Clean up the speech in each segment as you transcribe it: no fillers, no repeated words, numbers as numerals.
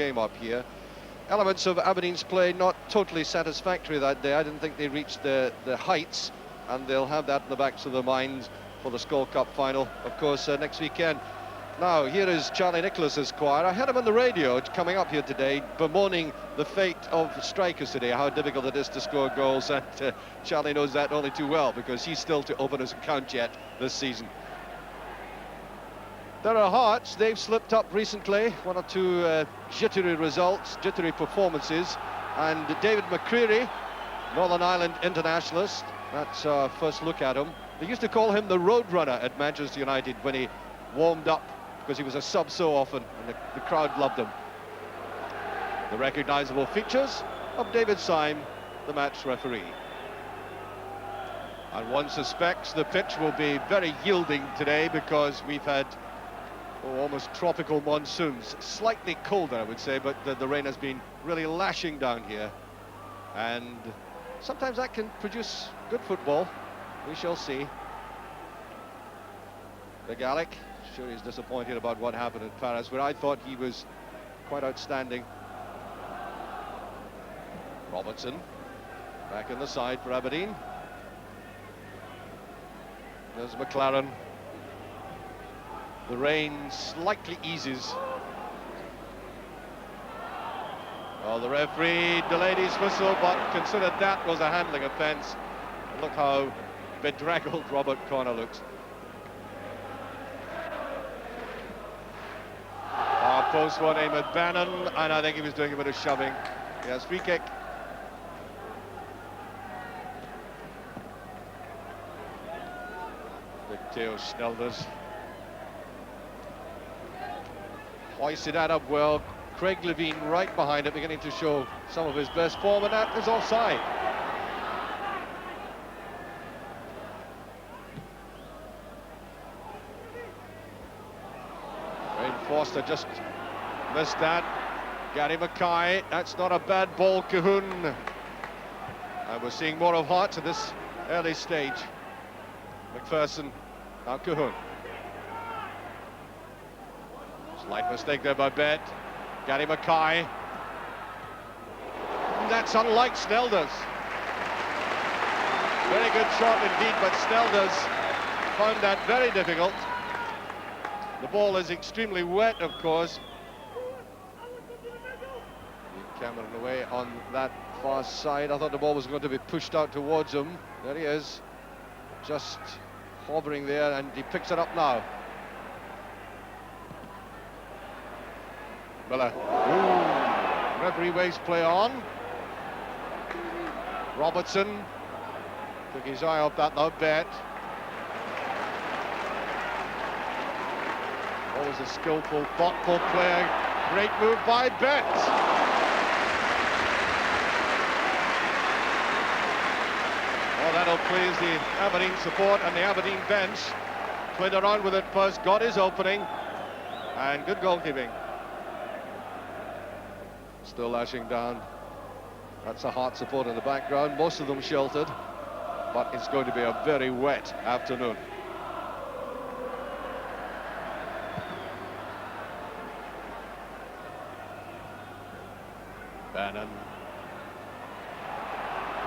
game up here. Elements of Aberdeen's play not totally satisfactory that day. I didn't think they reached the heights, and they'll have that in the backs of their minds for the Skull Cup final, of course, next weekend. Now, here is Charlie Nicholas's choir. I heard him on the radio coming up here today, bemoaning the fate of strikers today, how difficult it is to score goals, and Charlie knows that only too well, because he's still to open his account yet this season. There are Hearts. They've slipped up recently, one or two jittery results, jittery performances, and David McCreary, Northern Ireland internationalist, that's our first look at him. They used to call him the Roadrunner at Manchester United when he warmed up, because he was a sub so often, and the crowd loved him. The recognisable features of David Syme, the match referee. And one suspects the pitch will be very yielding today, because we've had almost tropical monsoons. Slightly colder, I would say, but the rain has been really lashing down here. And sometimes that can produce good football. We shall see. The Gallic, sure he's disappointed about what happened in Paris, where I thought he was quite outstanding. Robertson, back in the side for Aberdeen. There's McLaren. The rain slightly eases. Well, the referee delayed his whistle, but considered that was a handling offence. Look how bedraggled Robert Connor looks. Post one aim at Bannon, and I think he was doing a bit of shoving. Yes, free kick. Big Theo Snelders. Hoisted that up well. Craig Levine right behind it, beginning to show some of his best form, and that is offside. Wayne Foster just missed that. Gary Mackay, that's not a bad ball, Cahoon. And we're seeing more of Hearts at this early stage. McPherson, now Cahoon. Slight mistake there by Bet. Gary Mackay. That's unlike Snelders. Very good shot indeed, but Snelders found that very difficult. The ball is extremely wet, of course. Cameron away on that far side. I thought the ball was going to be pushed out towards him. There he is, just hovering there, and he picks it up now. Miller. Ooh. Referee waves play on. Robertson took his eye off that now. Bet. Always a skillful, thoughtful player. Great move by Bet. Well, that'll please the Aberdeen support and the Aberdeen bench. Played around with it first, got his opening, and good goalkeeping. Still lashing down. That's a Heart support in the background, most of them sheltered, but it's going to be a very wet afternoon. Bannon.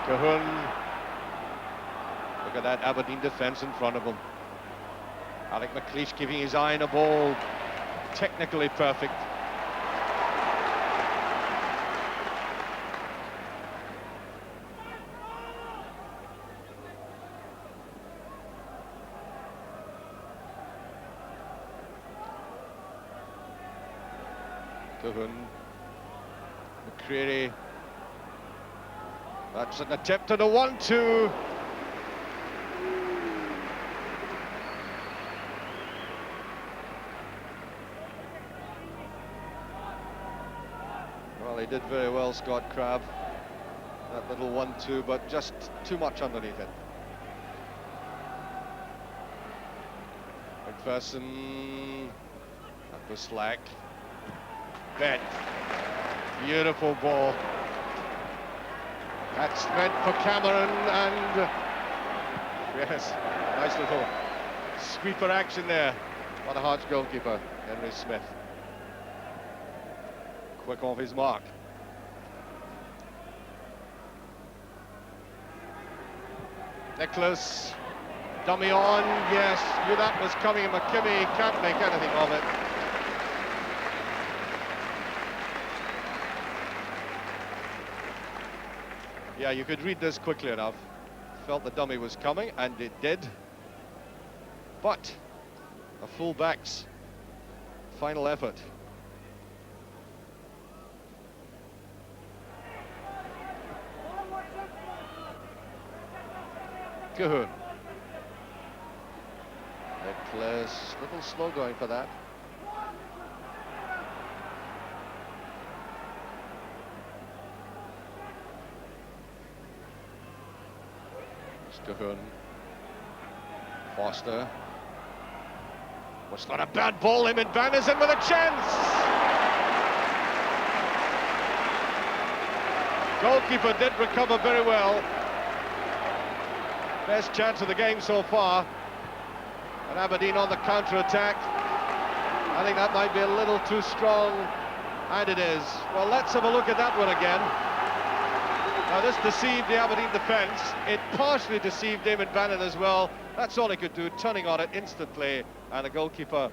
Cahoon. Look at that Aberdeen defence in front of him. Alec McLeish giving his eye on a ball. Technically perfect. Cahoon. McCreary. That's an attempt at a 1-2. Well, he did very well, Scott Crabb. That little 1-2, but just too much underneath it. McPherson. That was slack. Bet. Beautiful ball. That's meant for Cameron, and yes, nice little sweeper action there by the Hearts goalkeeper, Henry Smith. quick off his mark. Nicholas, dummy on, yes, knew that was coming, and McKimmie can't make anything of it. Yeah, you could read this quickly enough. Felt the dummy was coming, and it did. But a full-back's final effort. Cahoon. Nicholas, little slow going for that. Cahoon. Foster. Was not a bad ball, him and Van is in with a chance! Goalkeeper did recover very well. Best chance of the game so far. And Aberdeen on the counter-attack. I think that might be a little too strong, and it is. Well, let's have a look at that one again. Now, this deceived the Aberdeen defence. It partially deceived Damon Bannon as well. That's all he could do, turning on it instantly, and the goalkeeper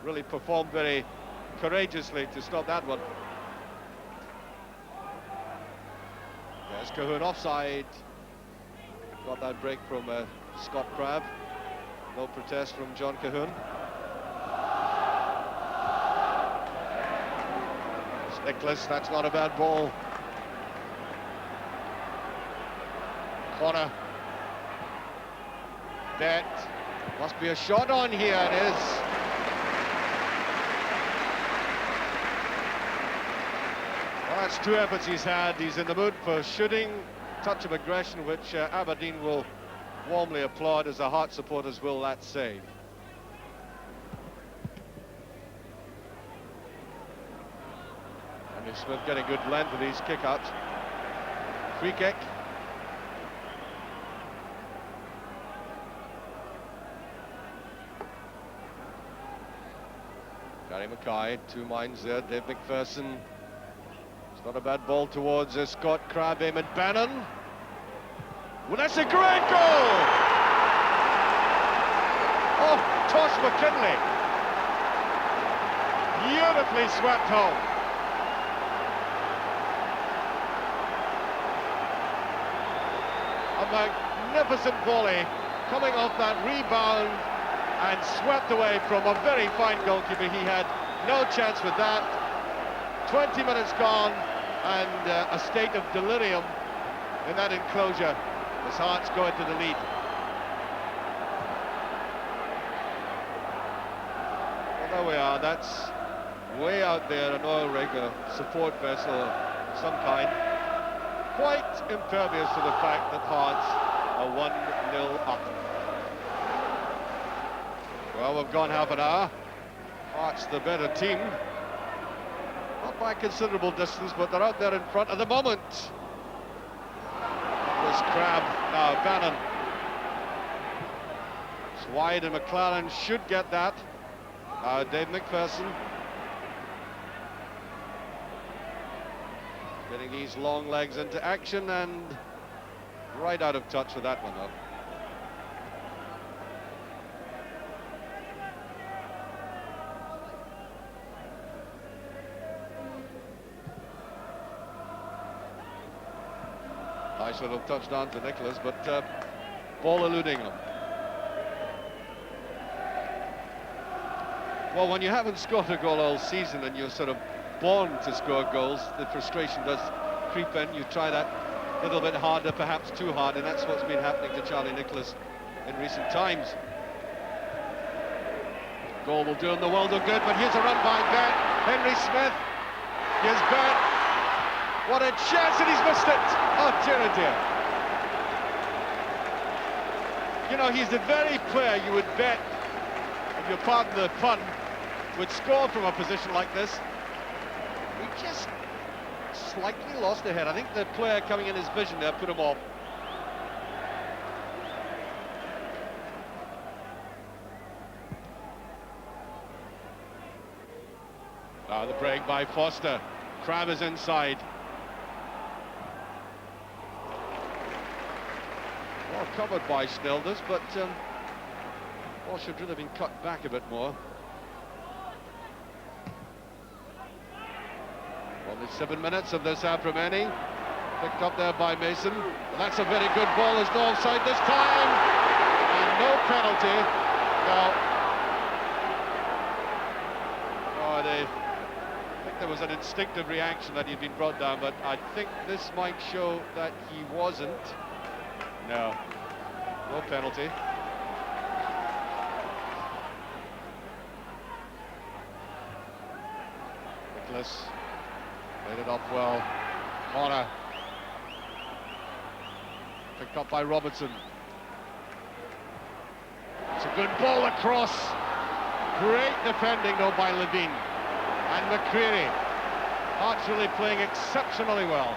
really performed very courageously to stop that one. There's Cahoon offside. Got that break from Scott Crabb. No protest from John Cahoon. It's Nicholas, that's not a bad ball. Corner. Bet. Must be a shot on here, it is. Well, that's two efforts he's had. He's in the mood for shooting. Touch of aggression, which Aberdeen will warmly applaud, as the Heart supporters will that save. Andy Smith getting good length with these kick-outs. Free kick. Gary Mackay, two minds there. Dave McPherson. It's not a bad ball towards Scott Crabb, Eamon Bannon. Well, that's a great goal! Oh, Tosh McKinley. Beautifully swept home. A magnificent volley coming off that rebound and swept away from a very fine goalkeeper. He had no chance with that. 20 minutes gone, and a state of delirium in that enclosure as Hearts go into the lead. Well, there we are. That's way out there, an oil rig, a support vessel of some kind. Quite impervious to the fact that Hearts are 1-0 up. Well, we've gone half an hour. Hearts the better team. Not by a considerable distance, but they're out there in front at the moment. That was Crabb, now Bannon. It's wide, and McLaren should get that. Dave McPherson. Getting these long legs into action, and right out of touch with that one, though. Nice little touchdown to Nicholas, but ball eluding him. Well, when you haven't scored a goal all season and you're sort of born to score goals, the frustration does creep in. You try that little bit harder, perhaps too hard, and that's what's been happening to Charlie Nicholas in recent times. Goal will do him the world of good, but here's a run by Bet. Henry Smith. Here's Bet. What a chance, and he's missed it! Oh, dear, oh dear. You know, he's the very player you would bet, if you pardon the pun, would score from a position like this. He just slightly lost the head. I think the player coming in his vision there put him off. Now the break by Foster. Crab is inside. Well covered by Snilders, but ball should really have been cut back a bit more. Only 7 minutes of this Aberdeen. Picked up there by Mason. That's a very good ball. There's no offside this time. And no penalty. No. Oh, I think there was an instinctive reaction that he'd been brought down, but I think this might show that he wasn't. No. No penalty. Nicholas made it up well. Corner. Picked up by Robertson. It's a good ball across. Great defending though by Levine. And McCreary. Hearts really playing exceptionally well.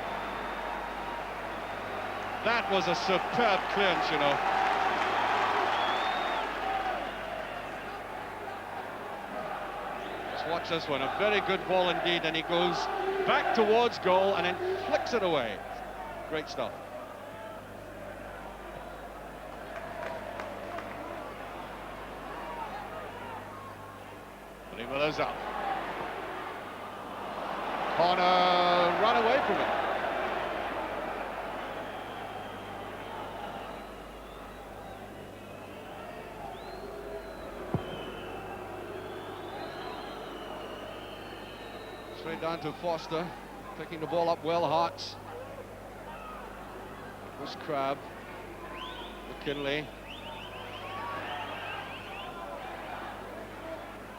That was a superb clearance, you know. Just watch this one, a very good ball indeed, and he goes back towards goal and then flicks it away. Great stuff. Miller's up. Corner, run away from it. Straight down to Foster, picking the ball up well. Hearts. Was Crab. McKinley.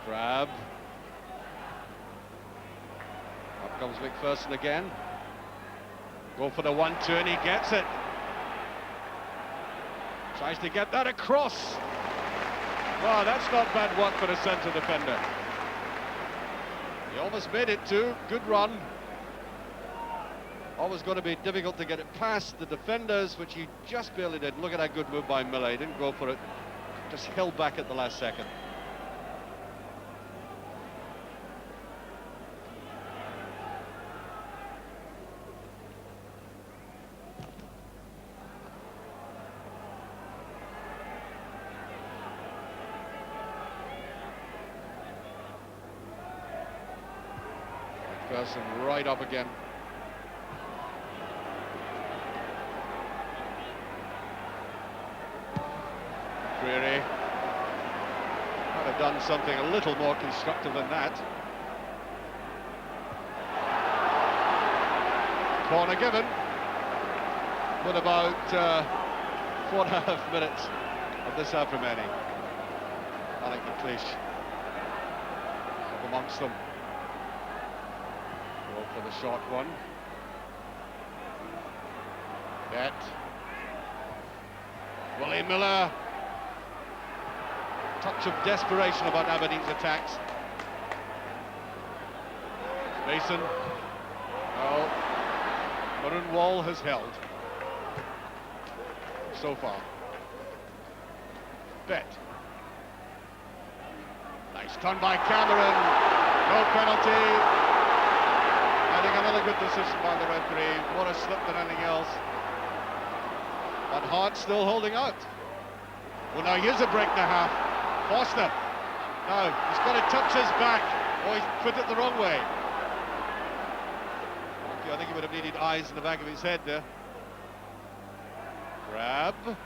Crab. Up comes McPherson again. Go for the 1-2 and he gets it. Tries to get that across. Wow, that's not bad work for a centre defender. He almost made it too. Good run. Always going to be difficult to get it past the defenders, which he just barely did. Look at that good move by Miller. He didn't go for it. Just held back at the last second. Person right up again. Creary might have done something a little more constructive than that. Corner given with about 4.5 minutes of this Aberdeen. Alec McLeish up amongst them. For the short one. Bet. Willie Miller. Touch of desperation about Aberdeen's attacks. Mason. No. Maroon Wall has held. So far. Bet. Nice turn by Cameron. No penalty. I think another good decision by the referee. More a slip than anything else. But Hart still holding out. Well, now here's a break and a half. Foster. No, he's got to touch his back. Oh, he's put it the wrong way. Okay, I think he would have needed eyes in the back of his head there. Grab. There's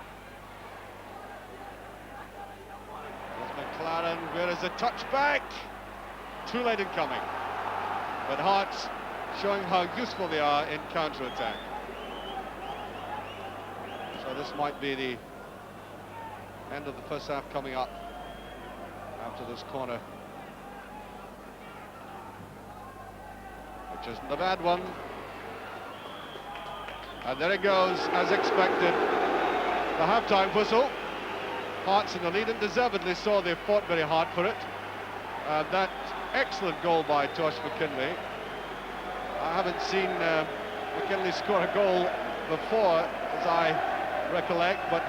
McLaren. Where is the touch back? Too late in coming. But Hearts showing how useful they are in counter-attack. So this might be the end of the first half coming up after this corner, which isn't a bad one. And there it goes, as expected. The half-time whistle. Hearts in the lead, and deservedly so. They fought very hard for it. That excellent goal by Tosh McKinley. I haven't seen McKinley score a goal before, as I recollect, but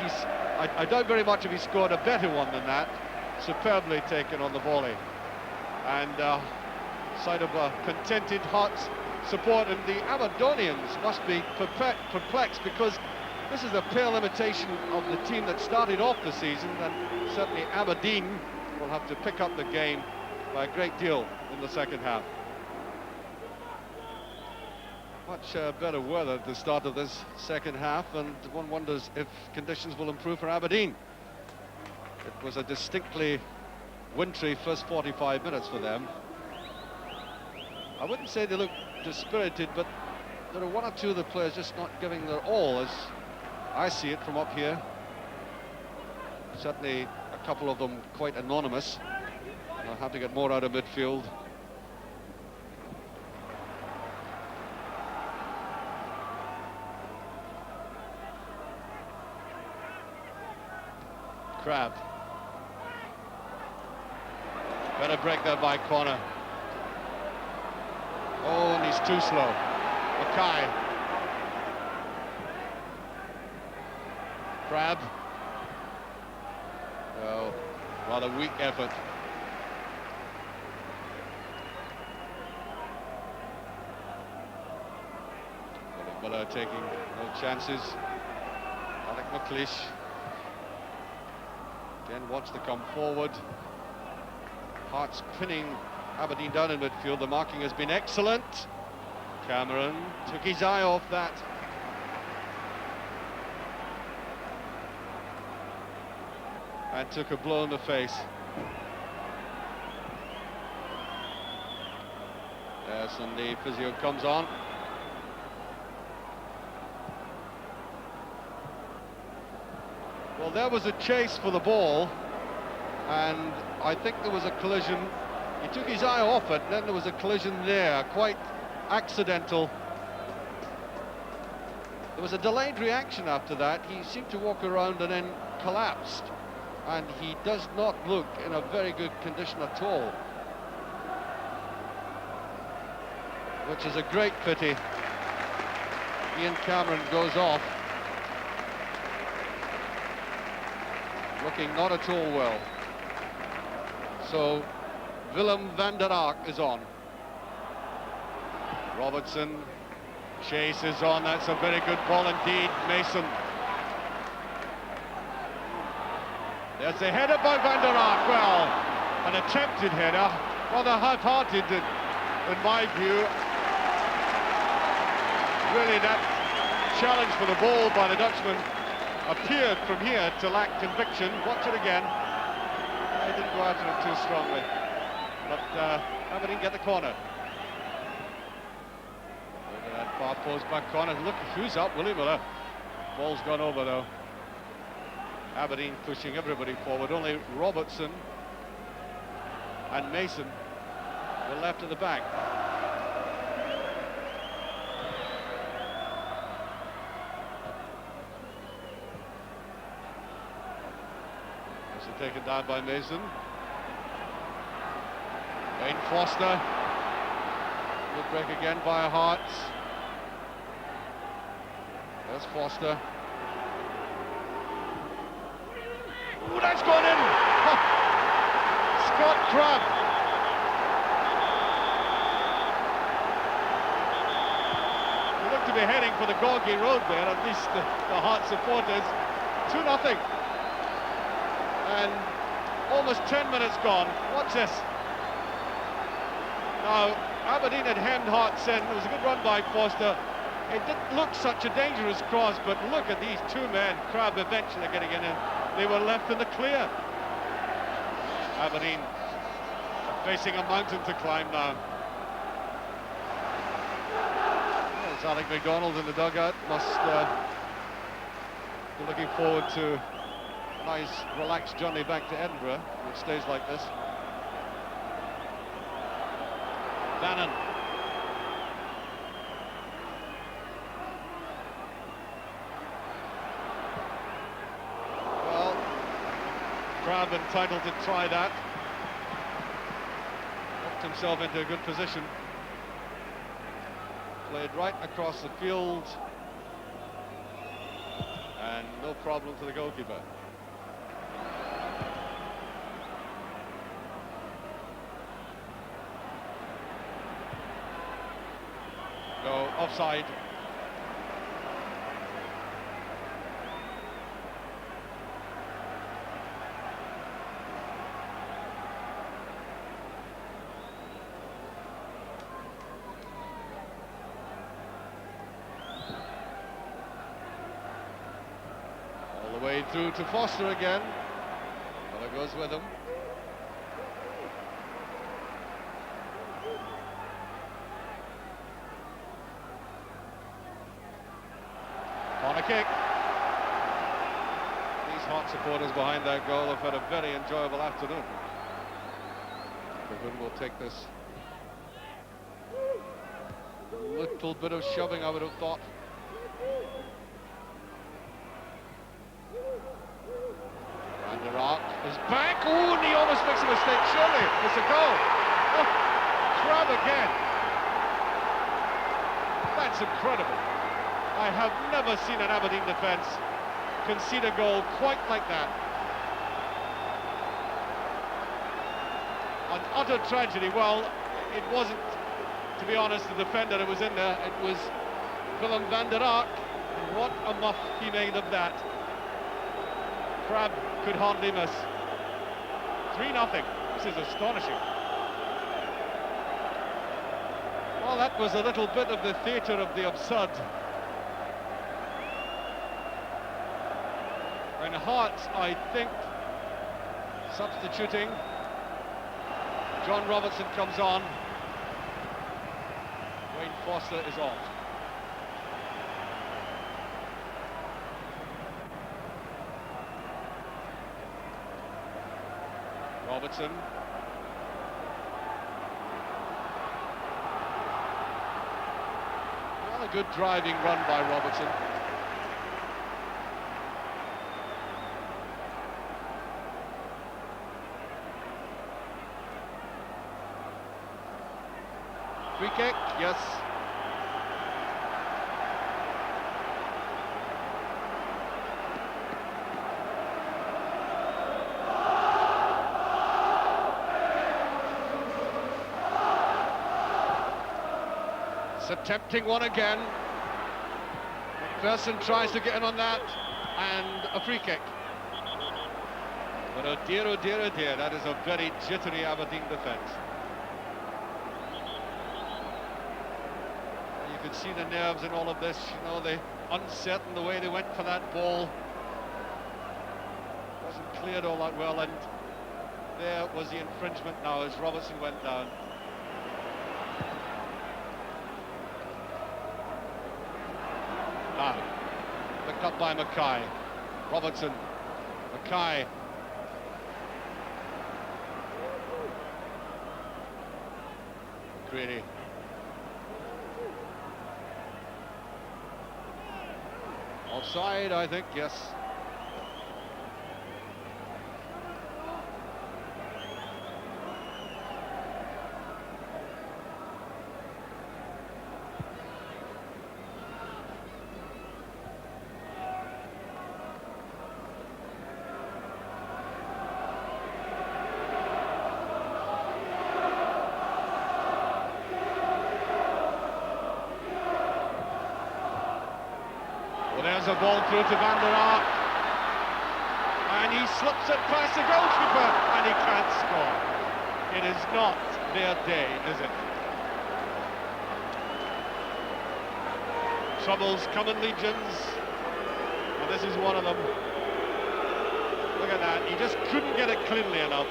I doubt very much if he scored a better one than that. Superbly taken on the volley. And sight of a contented Hearts support, and the Aberdonians must be perplexed, because this is a pale imitation of the team that started off the season, and certainly Aberdeen will have to pick up the game by a great deal in the second half. Much better weather at the start of this second half, and one wonders if conditions will improve for Aberdeen. It was a distinctly wintry first 45 minutes for them. I wouldn't say they look dispirited, but there are one or two of the players just not giving their all, as I see it from up here. Certainly a couple of them quite anonymous. They'll have to get more out of midfield. Crab. Better break that by corner. Oh, and he's too slow. Mackay. Crab. Oh, rather weak effort. Miller taking no chances. Alec McLeish again wants to come forward. Hearts pinning Aberdeen down in midfield. The marking has been excellent. Cameron took his eye off that. And took a blow in the face. Yes, and the physio comes on. Well, there was a chase for the ball, and I think there was a collision. He took his eye off it, and then there was a collision there, quite accidental. There was a delayed reaction after that. He seemed to walk around and then collapsed, and he does not look in a very good condition at all, which is a great pity. Ian Cameron goes off, looking not at all well. So Willem van der Ark is on. Robertson chases on. That's a very good ball indeed. Mason. There's the header by van der Ark. Well, an attempted header, rather half-hearted in my view. Really, that challenge for the ball by the Dutchman appeared from here to lack conviction. Watch it again. He didn't go after it too strongly, but Aberdeen get the corner. Look at that far post back corner. Look who's up, Willie Miller. Ball's gone over though. Aberdeen pushing everybody forward. Only Robertson and Mason were left at the back. Taken down by Mason. Wayne Foster. Good break again by Hearts. There's Foster. Ooh, that's gone in! Scott Crab. They look to be heading for the Gorgie Road there, at least the Hearts supporters. 2-0. And almost 10 minutes gone. Watch this. Now, Aberdeen had hemmed Hearts in. It was a good run by Foster. It didn't look such a dangerous cross, but look at these two men. Crab eventually getting in, and they were left in the clear. Aberdeen facing a mountain to climb now. There's Alec MacDonald in the dugout. Must be looking forward to a nice, relaxed journey back to Edinburgh, if it stays like this. Bannon. Well, Crab entitled to try that. Worked himself into a good position. Played right across the field. And no problem to the goalkeeper. No, offside. All the way through to Foster again. Well, it goes with him. Corner kick. These hot supporters behind that goal have had a very enjoyable afternoon. Cahoon will take this. A little bit of shoving, I would have thought. Van der Ark is back. Ooh, and he almost makes a mistake. Surely, it's a goal. Oh, Crab again. That's incredible. I have never seen an Aberdeen defence concede a goal quite like that. An utter tragedy. Well, it wasn't, to be honest, the defender that was in there. It was Willem van der Ark. And what a muff he made of that. Crab could hardly miss. 3-0. This is astonishing. Well, that was a little bit of the theatre of the absurd. And Hearts, I think, substituting. John Robertson comes on. Wayne Foster is off. Robertson. Well, a good driving run by Robertson. Free kick, yes. It's a tempting one again. McPherson tries to get in on that, and a free kick. But oh dear, oh dear, oh dear, that is a very jittery Aberdeen defence. You could see the nerves in all of this, you know, the uncertain the way they went for that ball. Wasn't cleared all that well, and there was the infringement now as Robertson went down. Now, picked up by Mackay. Robertson, Mackay. McCready. Offside, I think, yes. There's a ball through to Van der Ark, and he slips it past the goalkeeper, and he can't score. It is not their day, is it? Troubles come in legions, and this is one of them. Look at that, he just couldn't get it cleanly enough.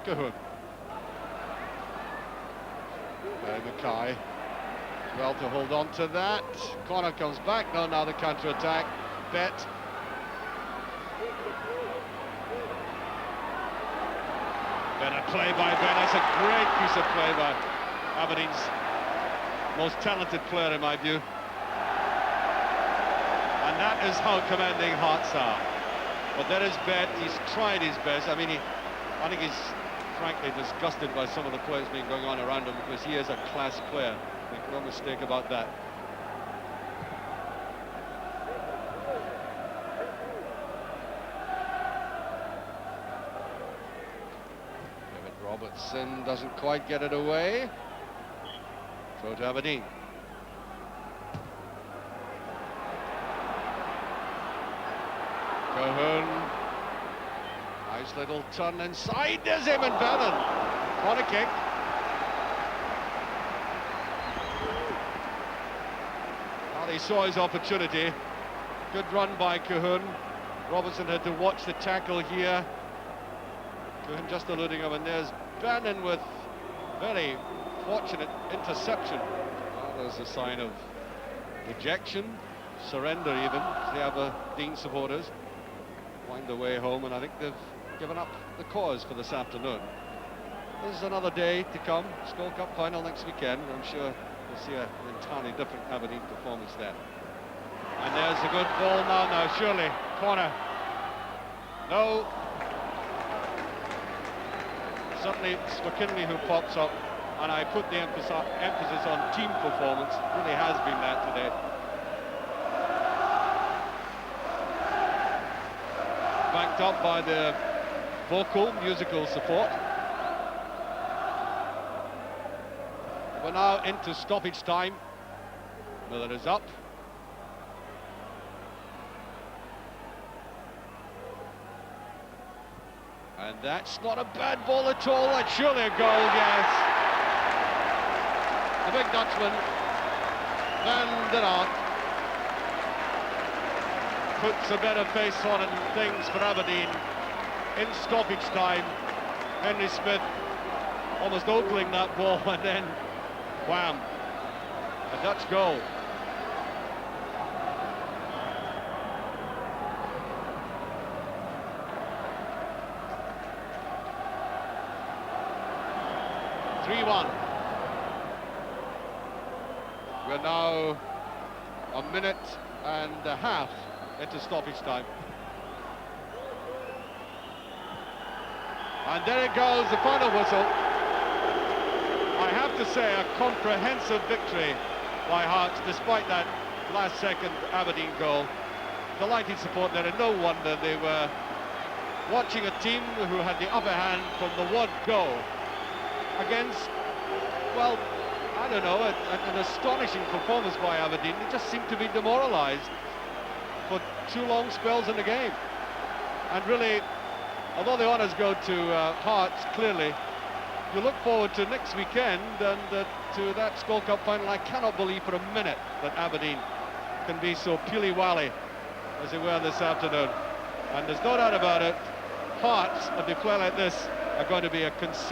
Cahoon. Mackay, well to hold on to that. Corner comes back, no, now the counter-attack. Bet. Better play by Ben, that's a great piece of play by Aberdeen's most talented player in my view. And that is how commanding Hearts are. But there is Bet, he's tried his best. I mean, I think he's frankly disgusted by some of the plays being going on around him, because he is a class player. Make no mistake about that. Robertson doesn't quite get it away. Throw to Aberdeen. Cahoon. Nice little turn inside. There's him and Bannon. Corner kick. Well, he saw his opportunity. Good run by Cahoon. Robertson had to watch the tackle here. Cahoon just eluding him, and there's Bannon with very fortunate interception. Well, there's a sign of rejection, surrender even, to the Aberdeen supporters. Wind their way home, and I think they've given up the cause for this afternoon. There's another day to come, Skull Cup final next weekend. I'm sure we'll see an entirely different Aberdeen performance then. And there's a good ball now, surely, corner. No. Certainly it's McKinley who pops up, and I put the emphasis on team performance. It really has been that today. Backed up by the vocal, musical support. We're now into stoppage time. Miller is up. And that's not a bad ball at all. That's surely a goal, yes. The big Dutchman, Van der Ark, puts a better face on and things for Aberdeen in stoppage time. Henry Smith almost ogling that ball, and then wham, a Dutch goal. We're now a minute and a half into stoppage time. And there it goes, the final whistle. I have to say, a comprehensive victory by Hearts, despite that last-second Aberdeen goal. Delighted support there, and no wonder they were watching a team who had the upper hand from the word go against, well, I don't know, an astonishing performance by Aberdeen. They just seemed to be demoralised for 2 long spells in the game. And really, although the honours go to Hearts, clearly, you look forward to next weekend and to that Skull Cup final. I cannot believe for a minute that Aberdeen can be so pili-wally as they were this afternoon. And there's no doubt about it, Hearts, if they play like this, are going to be a concern.